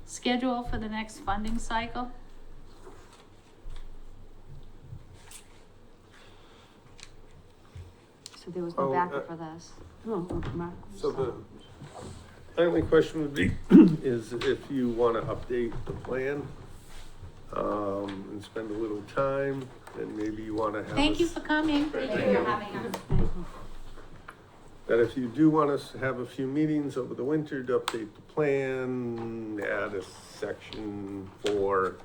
schedule for the next funding cycle. So there was no Oh, backup for this. Oh, Mark. So my only question would be, is if you wanna update the plan, and spend a little time, and maybe you wanna have. Thank you us- for coming. Thank you for having us. That if you do want us to have a few meetings over the winter to update the plan, add a section for,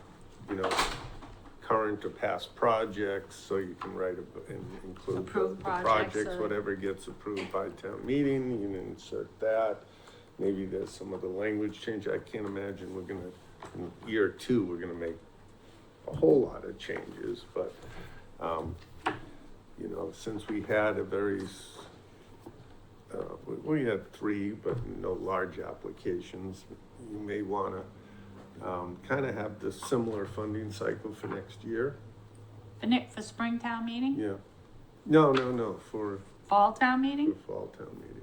current or past projects, so you can write and include the Approved projects, projects, whatever gets approved by town meeting, you can insert that. Maybe there's some other language change. I can't imagine we're gonna, in year two, we're gonna make a whole lot of changes, but, since we had a very, we had 3, but no large applications, you may wanna, kind of have the similar funding cycle for next year. For Springtown meeting? Yeah. No, for Fall town meeting? fall town meeting.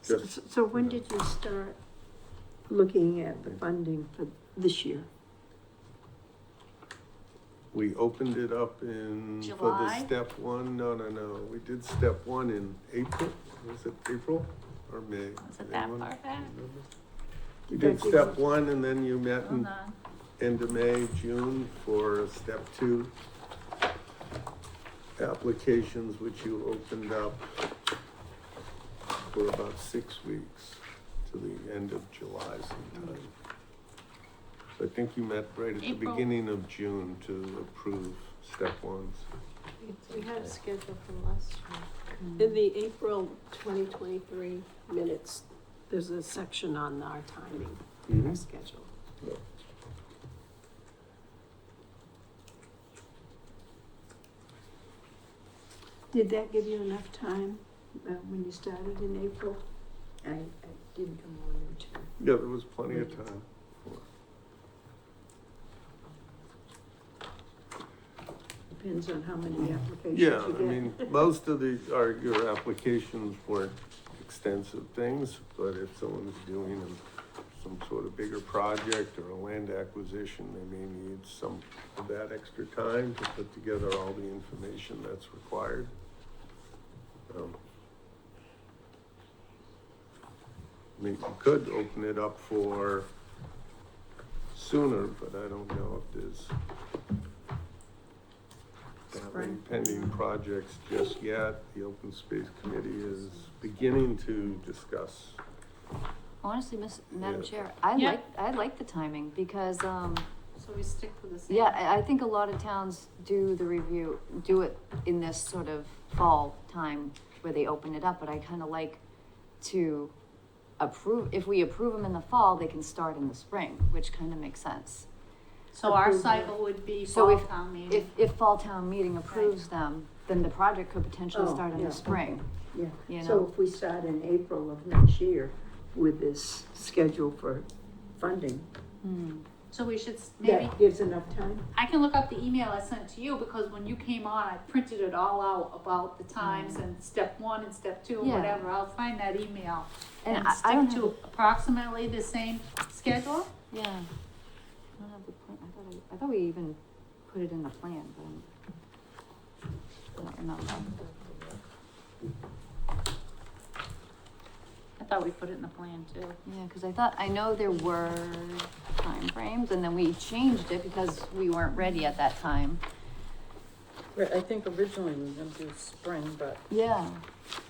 Just, So when did you start looking at the funding for this year? we opened it up for the July? step 1, no, we did step 1 in April, was it April or May? Was it that Anyone far back? remember? We did step 1 and then you met Hold in on. end of May, June for step 2 applications, which you opened up for about 6 weeks to the end of July sometime. So I think you met right at the April. beginning of June to approve step 1s. We had a schedule from last year. In the April 2023 minutes, there's a section on our timing, our schedule. Did that give you enough time when you started in April? I didn't come on until. Yeah, there was plenty of time. Depends on how many applications Yeah, you I get. mean, most of your applications weren't extensive things, but if someone's doing some sort of bigger project or a land acquisition, they may need some of that extra time to put together all the information that's required. I mean, you could open it up for sooner, but I don't know if there's that many pending projects just yet. The Open Space Committee is beginning to discuss. Honestly, Madam Yeah. Chair, Yeah. I like the timing because, So we stick to the same. yeah, I think a lot of towns do it in this sort of fall time where they open it up, but I kind of like to if we approve them in the fall, they can start in the spring, which kind of makes sense. So our cycle would be So fall if- town meeting. If fall town meeting approves them, then the project could potentially Oh, start in yeah, the spring, Yeah, you so know? if we start in April of next year with this schedule for funding, So we should maybe, that gives enough time? I can look up the email I sent to you because when you came on, I printed it all out about the times and step 1 and step 2 and Yeah. whatever. I'll find that email And and I don't stick have to approximately the same schedule. Yeah. I don't have the plan, I thought we even put it in the plan, but I don't remember. I thought we put it in the plan too. Yeah, cause I know there were timeframes and then we changed it because we weren't ready at that time. Right, I think originally we were gonna do spring, Yeah.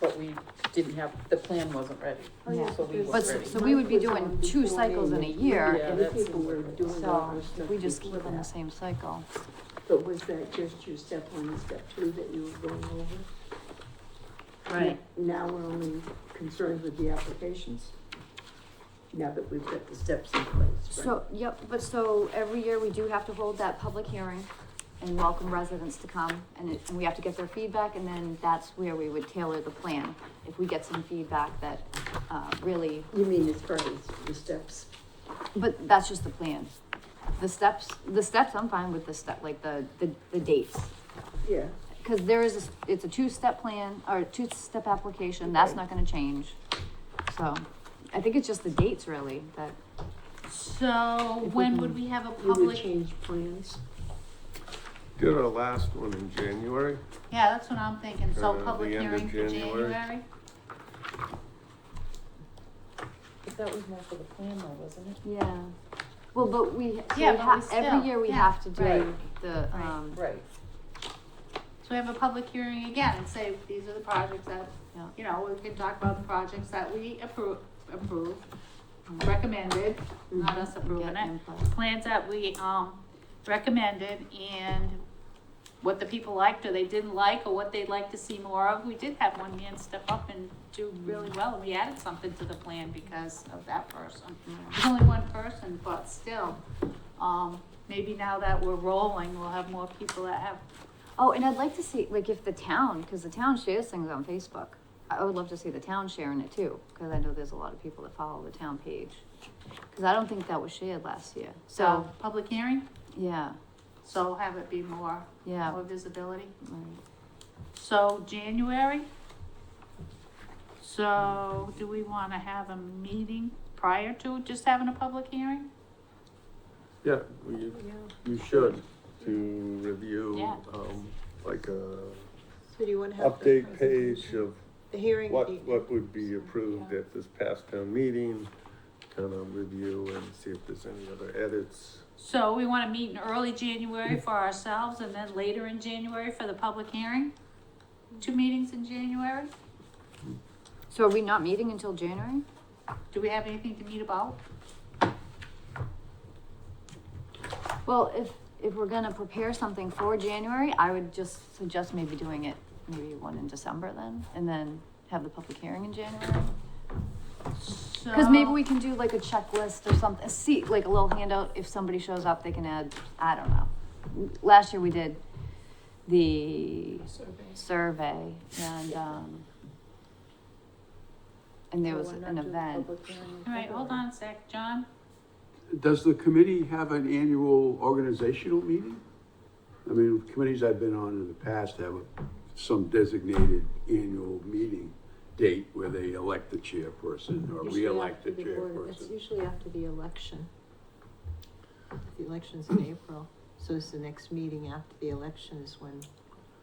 but we didn't have, the plan wasn't ready. Oh, yeah, So we because- But, weren't ready. so we would be doing 2 cycles in a year, Yeah, Other that's- people were doing so that stuff if we just before keep on the that. same cycle. But was that just your step 1 and step 2 that you were going over? Right. Now we're only concerned with the applications. Now that we've got the steps in place, right? So, yep, but so every year we do have to hold that public hearing and welcome residents to come and we have to get their feedback and then that's where we would tailor the plan. If we get some feedback that, really, You mean as far as the steps? but that's just the plan. The steps, I'm fine with the step, like the dates. Yeah. Cause it's a 2-step plan or a 2-step application, that's not gonna change. So, I think it's just the dates really that, So If we when can- would we have a You would public? change plans? Did our last one in January. Yeah, that's what I'm thinking. So The public end of hearing for January. January? That was more for the plan though, wasn't it? Yeah. Well, but Yeah, but we still- every year we yeah, have to do right. the, Right. So we have a public hearing again and say, these are the projects that, Yeah. you know, we can talk about the projects that we approve, recommended, not us approving get it. input. Plans that we, recommended and what the people liked or they didn't like or what they'd like to see more of. We did have one man step up and do really well, and we added something to the plan because of that person. There's only one person, but still, maybe now that we're rolling, we'll have more people that have. Oh, and I'd like to see, like, if the town, because the town shares things on Facebook. I would love to see the town sharing it too, because I know there's a lot of people that follow the town page. Because I don't think that was shared last year. So, public hearing, Yeah, so have it be more yeah. visibility. Right. So, January. So, do we wanna have a meeting prior to just having a public hearing? Yeah, you should, to review, Yeah. like a So do you wanna have the update page of the hearing date? what would be approved at this past town meeting, kind of review and see if there's any other edits. So we wanna meet in early January for ourselves and then later in January for the public hearing? 2 meetings in January? So are we not meeting until January? Do we have anything to meet about? Well, if we're gonna prepare something for January, I would just suggest maybe doing it, maybe one in December then, and then have the public hearing in January. Cause maybe we can do like a checklist or something, see, like a little handout, if somebody shows up, they can add, I don't know. Last year we did the survey and there was an event. All right, hold on a sec, John. Does the committee have an annual organizational meeting? I mean, committees I've been on in the past have some designated annual meeting date where they elect the chairperson or Usually re-elect the after board- It's chairperson. usually after the election. The election's in April, so it's the next meeting after the election is when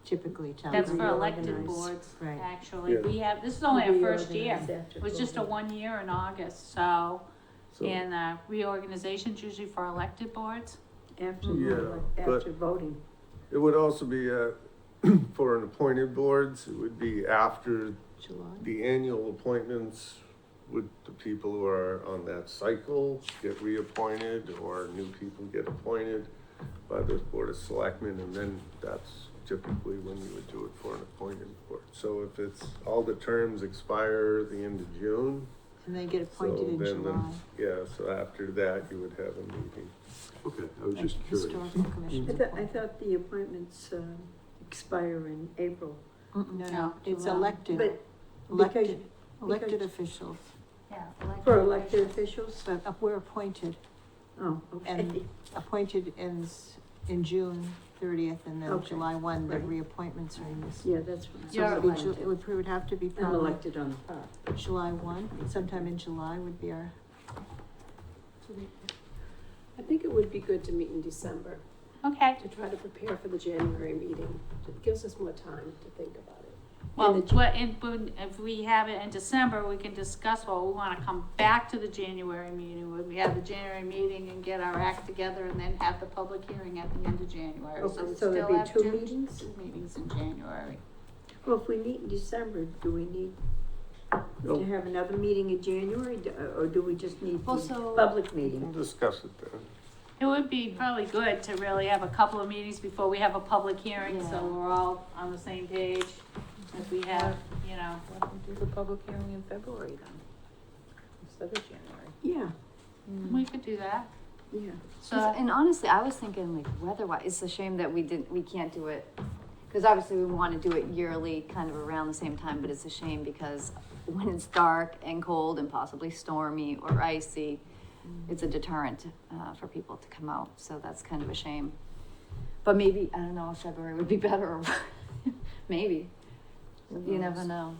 typically town. That's for meeting. elected reorganize. boards, Right. actually. Yeah. We have, this is only our first year. Reorganize after It was just a voting. 1 year in August, so, So, and reorganization's usually for elected boards. After, Yeah, after voting. it would also be, for an appointed boards, it would be after July. the annual appointments, would the people who are on that cycle get reappointed or new people get appointed by the Board of Selectmen, and then that's typically when you would do it for an appointed board. So if it's, all the terms expire at the end of June, And they get appointed so in then July. yeah, so after that, you would have a meeting. Okay, I was Like just curious. Historical Commission. I thought the appointments, expire in April. No, No, no, it's July. elected, But elected because- officials, Yeah. for elected officials? but we're appointed. Oh, okay. And appointed ends in June 30th, and then Okay. July 1, the Right. reappointments are in this. Yeah, that's right. So it would be it would have to be I'm probably elected on the part. July 1, sometime in July would be our, I think it would be good to meet in December, Okay, to try to prepare for the January meeting. It gives us more time to think about it. well, And the- if we have it in December, we can discuss, well, we wanna come back to the January meeting, when we have the January meeting and get our act together and then have the public hearing at the end of January. Okay, we so there'd still be have 2 meetings? 2 meetings in January. Well, if we meet in December, do we need No. to have another meeting in January, or do we just need Well, the so- public We can meeting? discuss it then. It would be probably good to really have a couple of meetings before we have a public hearing, so Yeah. we're all on the same page. If we have, you know, Why don't we do the public hearing in February then, instead of January? Yeah, we could do that. yeah. So, And honestly, I was thinking like weather-wise, it's a shame that we can't do it. Cause obviously we wanna do it yearly, kind of around the same time, but it's a shame because when it's dark and cold and possibly stormy or icy, it's a deterrent, for people to come out, so that's kind of a shame. But maybe, I don't know if February would be better, or maybe, you never know.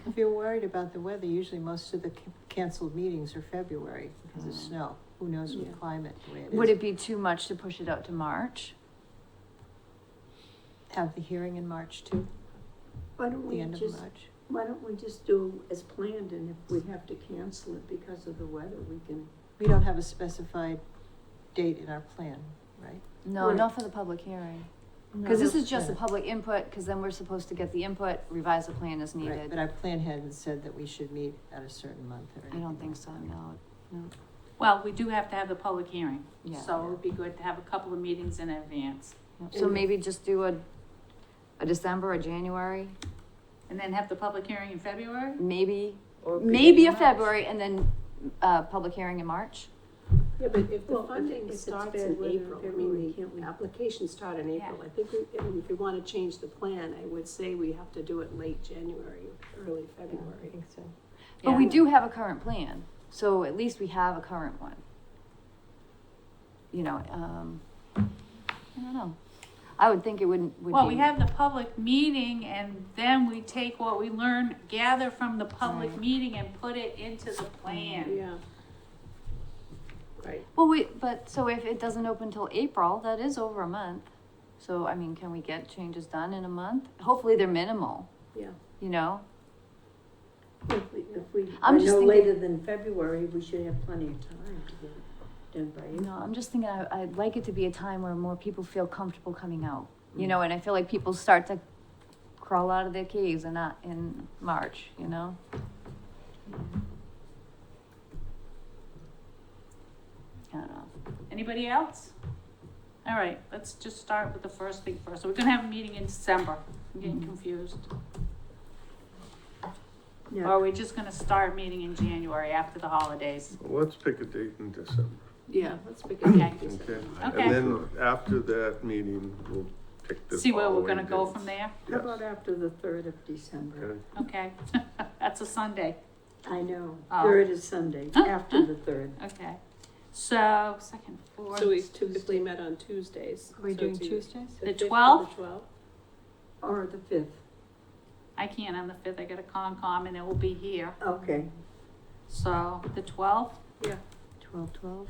if you're worried about the weather, usually most of the canceled meetings are February because of snow. Who knows with Yeah. climate, the way it is. Would it be too much to push it out to March? Have the hearing in March too, Why don't the we end of just March? Why don't we just do as planned, and if we have to cancel it because of the weather, we can. We don't have a specified date in our plan, right? No, Right. not for the public hearing. No, Cause this is that's just the fair. public input, cause then we're supposed to get the input, revise the plan as Right, needed. but our plan hadn't said that we should meet at a certain month or I anything. don't think so, no. Well, we do have to have the public hearing, Yeah. so it would be good to have a couple of meetings in advance. So maybe just do a December or January, And then have the public hearing in February? maybe, Or maybe a beginning of March. February and then, public hearing in March. Yeah, but if the Well, funding if it's starts bad in weather in April, I February, mean, can't we- the applications start in April, Yeah. I think if we wanna change the plan, I would say we have to do it late January, early I February. think so. But we Yeah. do have a current plan, so at least we have a current one. You know, I don't know. I would think it would Well, we be- have the public meeting and then we take what we learn, gather from the public Right. meeting and put it into the plan. Yeah. Right, Well, so if it doesn't open till April, that is over a month. So, I mean, can we get changes done in a month? Hopefully they're minimal, yeah. you know? If we I'm are just no thinking- later than February, we should have plenty of time to get it done by April. No, I'm just thinking I'd like it to be a time where more people feel comfortable coming out. You know, and I feel like people start to crawl out of their caves and not in March, you know? I don't know. Anybody else? All right, let's just start with the first thing first. So we're gonna have a meeting in December. I'm getting confused. Or Yeah, are we just gonna start meeting in January after the holidays? Well, let's pick a date in December, Yeah, let's begin. Okay. okay? Okay. And then after that meeting, we'll pick the See where we're following gonna go dates. from there? how Yes. about after the 3rd of December? Okay. Okay, that's a Sunday. I know, Oh. 3rd is Sunday, after the 3rd. Okay, so second, fourth. So we typically met on Tuesdays. Are we So doing it's either Tuesdays? The 5th or 12th? The 12th? Or the 5th, I can't on the fifth, I got a Concom and it will be here. okay. So the 12th, 12.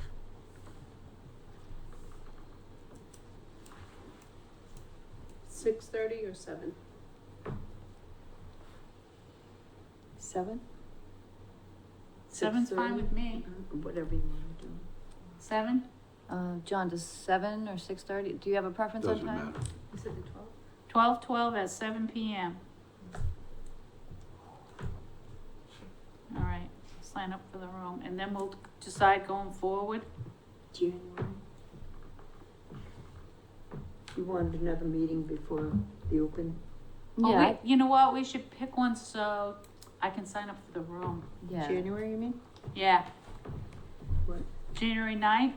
6:30 or 7? 7? seven's fine with me. Whatever you wanna do. 7? John, does 7 or 6:30, do you have a preference on Doesn't time? matter. Is it the 12th? 12/12 at 7 PM. All right, sign up for the room and then we'll decide going forward. January. You wanted another meeting before the open? Oh, Yeah, wait, you know what, we should pick one so I can sign up for the room. yeah. January, you mean? Yeah. What? January 9th?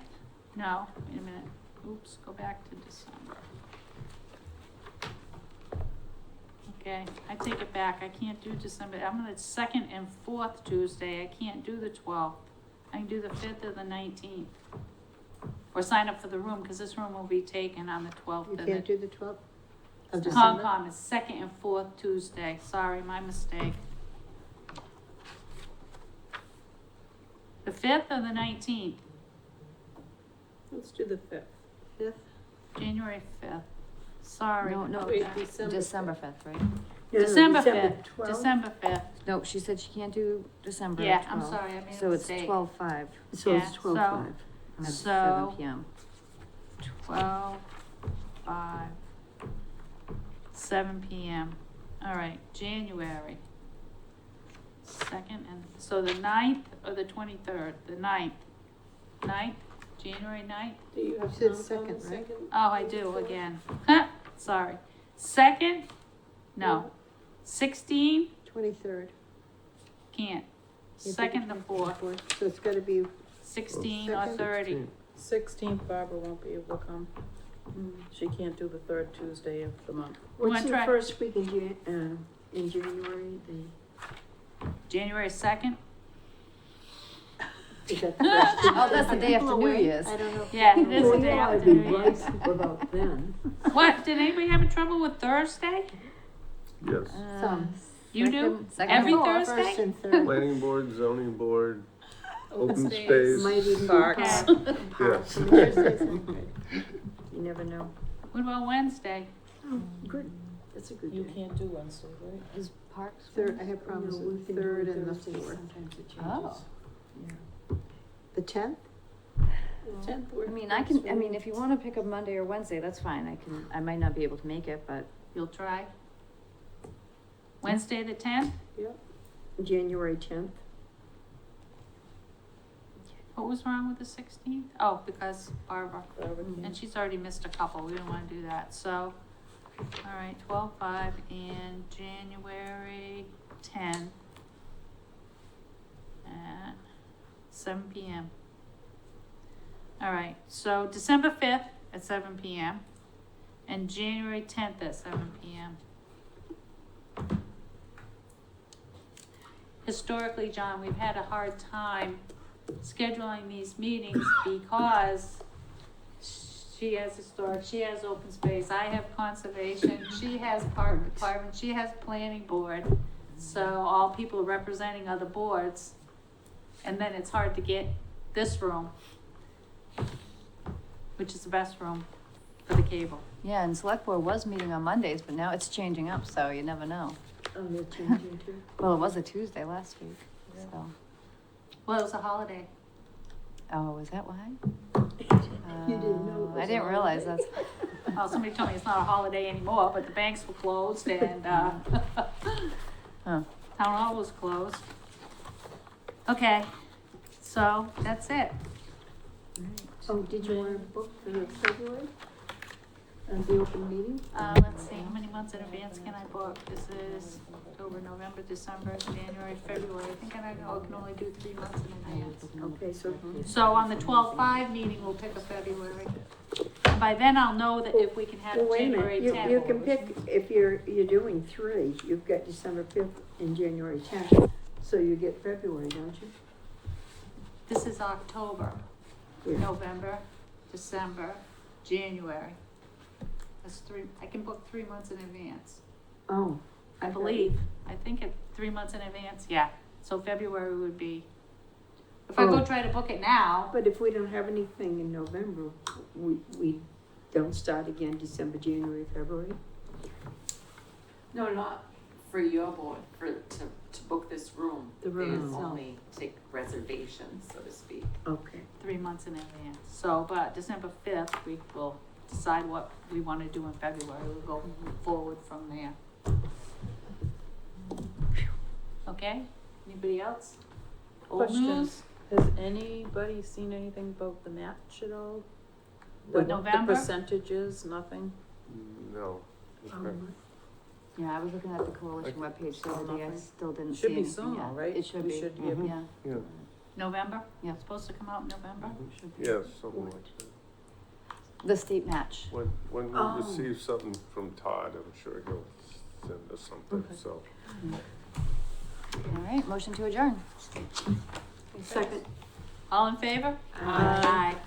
No, wait a minute. Oops, go back to December. Okay, I take it back. I can't do December. I'm gonna 2nd and 4th Tuesday. I can't do the 12th. I can do the 5th or the 19th. Or sign up for the room, cause this room will be taken on the 12th. You and can't the do the 12th of December? Concom is 2nd and 4th Tuesday. Sorry, my mistake. The 5th or the 19th? Let's do the 5th. 5th? January 5th. Sorry. No, no, about Wait, that. December 5th, right? No, December 5th, 12th? December 5th. No, she said she can't do December Yeah, 12. I'm sorry, I made a So it's mistake. 12/5 So it's Yeah, 12/5. at So- 7 PM. 12/5, 7 PM. All right, January 2nd and, so the 9th or the 23rd? The 9th. 9th, January 9th? Do you have You said Concom second, the right? 2nd? Oh, I do again. Sorry. 2nd? No. 16? 23rd. Can't. Can't do 2nd to 4th. 24th. So it's gotta be 16 or Second. 30. 16th, Barbara won't be able to come. She can't do the 3rd Tuesday of the month. You What's wanna the try- first week in January, January 2nd? is that the first Tuesday? Oh, that's the day after New away. Year's. I don't know. Yeah, it is Well, the you day know, after I'd be New Year's. right about then. What, did anybody have trouble with Thursday? Yes. Some. You do? Second Every and First Thursday? and third. Planning board, zoning board, open space. space. Might even be Parks. parks. Yes. Thursdays and good. You never know. What about Wednesday? Oh, good. That's a good You day. can't do Wednesday, right? Is Parks? Third, I have problems No, we with can the do third and the Thursdays, fourth. sometimes it changes. Oh. Yeah. The tenth? Tenth I mean, I can, I mean, if you wanna pick up Monday or Wednesday, that's fine, I might not be able to make it, but You'll try? Wednesday the tenth? January 10th. What was wrong with the 16th? Oh, because Barbara, Barbara and can't. she's already missed a couple, we don't wanna do that, so. All right, 12/5 and January 10 at 7 PM. All right, so December 5th at 7 PM and January 10th at 7 PM. Historically, John, we've had a hard time scheduling these meetings because she has historic, she has open space, I have conservation, she has park department, she has planning board. So all people representing other boards, and then it's hard to get this room, which is the best room for the cable. yeah, and select board was meeting on Mondays, but now it's changing up, so you never know. Oh, they're changing too. Well, it was a Tuesday last week, so, Well, it was a holiday. oh, is that why? You didn't know it was I a didn't realize holiday. that's, Well, somebody told me it's not a holiday anymore, but the banks were closed and, huh. town hall was closed. Okay, so that's it. Oh, did you want to book for February? The open meeting? Let's see, how many months in advance can I book? This is October, November, December, January, February. I think I can only do 3 months in advance. Okay, so. So on the 12/5 meeting, we'll pick a February. And by then I'll know that if we can have Well, wait a January minute, 10th. you can pick, if you're doing 3, you've got December 5th and January 10th, so you get February, don't you? This is October, Yeah. November, December, January. That's 3, I can book 3 months in advance, Oh. I believe. I think it, 3 months in advance, yeah. So February would be, if I go Oh. try to book it now, But if we don't have anything in November, we don't start again December, January, February? No, not for your board, to book this room. The room They itself. only take reservations, so to speak. Okay. 3 months in advance. So, but December 5th, we will decide what we want to do in February. We'll go forward from there. Okay? Anybody else? Old Question. news? Has anybody seen anything about the match at all? What, November? The percentages, nothing? No. Okay. Yeah, I was looking at the coalition webpage the other day, I Nothing. still didn't see Should be anything soon, yet. all right? It should We be, should give- yeah. Yeah, November? Yeah. It's supposed to come out in November? yeah, something like that. The state match. When we Oh. receive something from Todd, I'm sure he'll send us something, Okay. so. All right, motion to adjourn. Second. All in favor? Aye. Aye.